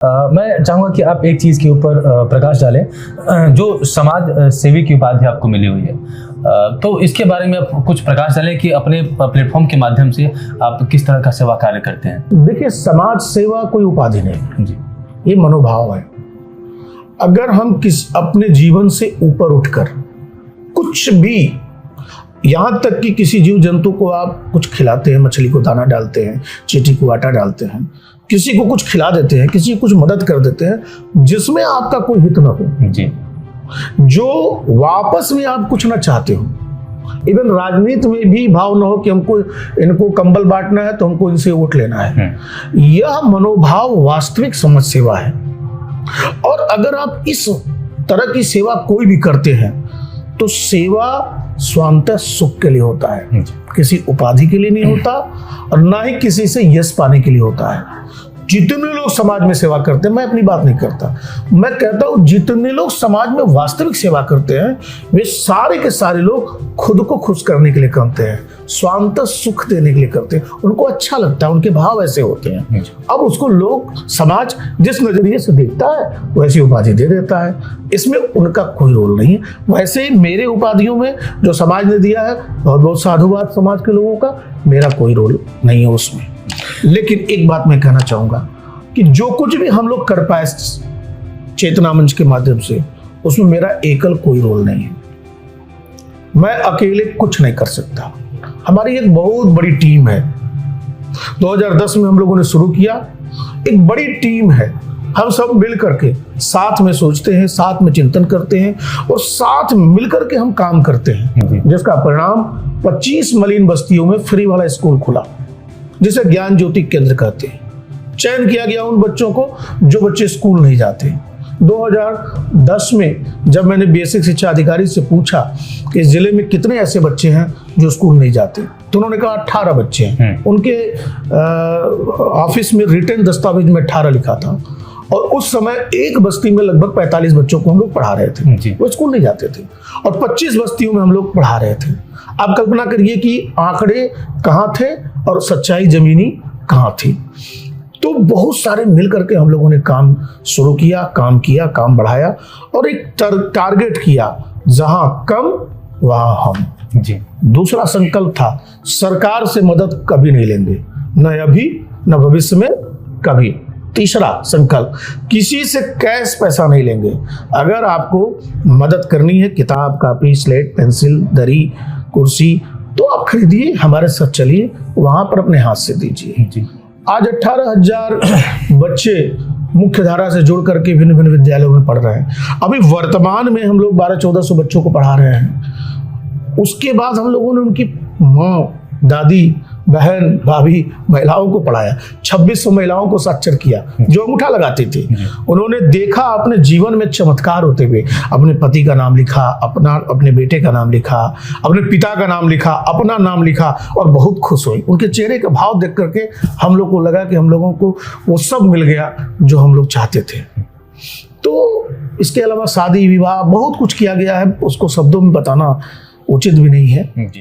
मैं चाहूँगा कि आप एक चीज़ के ऊपर प्रकाश डालें, जो समाज सेवी की उपाधि आपको मिली हुई है, तो इसके बारे में आप कुछ प्रकाश डालें कि अपने प्लेटफॉर्म के माध्यम से आप किस तरह का सेवा कार्य करते हैं। देखिए, समाज सेवा कोई उपाधि नहीं जी, ये मनोभाव है। अगर हम अपने जीवन से ऊपर उठकर कुछ भी, यहाँ तक कि किसी जीव जंतु को आप कुछ खिलाते हैं, मछली को दाना डालते हैं, चींटी को आटा डालते हैं, किसी को कुछ खिला देते हैं, किसी को कुछ मदद कर देते हैं जिसमें आपका कोई हित न हो, जी, जो वापस में आप कुछ ना चाहते हो। इवन राजनीति में भी भाव न हो कि हमको इनको कंबल बांटना है तो हमको इनसे वोट लेना है। यह मनोभाव वास्तविक समाज सेवा है। और अगर आप इस तरह की सेवा कोई भी करते हैं तो सेवा स्वांतः सुख के लिए होता है, किसी उपाधि के लिए नहीं होता और ना ही किसी से यश पाने के लिए होता है। जितने लोग समाज में सेवा करते हैं, मैं अपनी बात नहीं करता, मैं कहता हूं जितने लोग समाज में वास्तविक सेवा करते हैं वे सारे के सारे लोग खुद को खुश करने के लिए करते हैं, स्वांतः सुख देने के लिए करते हैं। उनको अच्छा लगता है, उनके भाव ऐसे होते हैं। अब उसको लोग, समाज जिस नजरिए से देखता है वैसी उपाधि दे देता है, इसमें उनका कोई रोल नहीं है। वैसे ही मेरे उपाधियों में जो समाज ने दिया है, बहुत बहुत साधुवाद समाज के लोगों का, मेरा कोई रोल नहीं है उसमें। लेकिन एक बात मैं कहना चाहूंगा कि जो कुछ भी हम लोग कर पाए चेतना मंच के माध्यम से, उसमें मेरा एकल कोई रोल नहीं है। मैं अकेले कुछ नहीं कर सकता। हमारी एक बहुत बड़ी टीम है। 2010 में हम लोगों ने शुरू किया, एक बड़ी टीम है। हम सब मिल करके साथ में सोचते हैं, साथ में चिंतन करते हैं और साथ मिल करके हम काम करते हैं, जिसका परिणाम 25 मलिन बस्तियों में फ्री वाला स्कूल खुला, जिसे ज्ञान ज्योति केंद्र कहते हैं। चयन किया गया उन बच्चों को जो बच्चे स्कूल नहीं जाते। 2010 में जब मैंने बेसिक शिक्षा अधिकारी से पूछा कि जिले में कितने ऐसे बच्चे हैं जो स्कूल नहीं जाते, तो उन्होंने कहा 18 बच्चे हैं। उनके ऑफिस में रिटर्न दस्तावेज में 18 लिखा था और उस समय एक बस्ती में लगभग 45 बच्चों को हम लोग पढ़ा रहे थे, वो स्कूल नहीं जाते थे, और 25 बस्तियों में हम लोग पढ़ा रहे थे। आप कल्पना करिए कि आंकड़े कहाँ थे और सच्चाई जमीनी कहाँ थी। तो बहुत सारे मिल करके हम लोगों ने काम शुरू किया, काम बढ़ाया और एक टारगेट किया, जहां कम वहां हम। जी। दूसरा संकल्प था, सरकार से मदद कभी नहीं लेंगे, न अभी न भविष्य में कभी। तीसरा संकल्प, किसी से कैश पैसा नहीं लेंगे। अगर आपको मदद करनी है, किताब, कॉपी, स्लेट, पेंसिल, दरी, कुर्सी, तो आप खरीदिए, हमारे साथ चलिए, वहां पर अपने हाथ से दीजिए। आज 18,000 बच्चे मुख्य धारा से जुड़ करके भिन्न भिन्न विद्यालयों में पढ़ रहे हैं। अभी वर्तमान में हम लोग 1200-1400 बच्चों को पढ़ा रहे हैं। उसके बाद हम लोगों ने उनकी माँ, दादी, बहन, भाभी, महिलाओं को पढ़ाया। 2600 महिलाओं को साक्षर किया जो अंगूठा लगाती थी। उन्होंने देखा अपने जीवन में चमत्कार होते हुए, अपने पति का नाम लिखा, अपने बेटे का नाम लिखा, अपने पिता का नाम लिखा, अपना नाम लिखा और बहुत खुश हुई। उनके चेहरे का भाव देख करके हम लोग को लगा कि हम लोगों को वो सब मिल गया जो हम लोग चाहते थे। तो इसके अलावा शादी विवाह बहुत कुछ किया गया है, उसको शब्दों में बताना उचित भी नहीं है।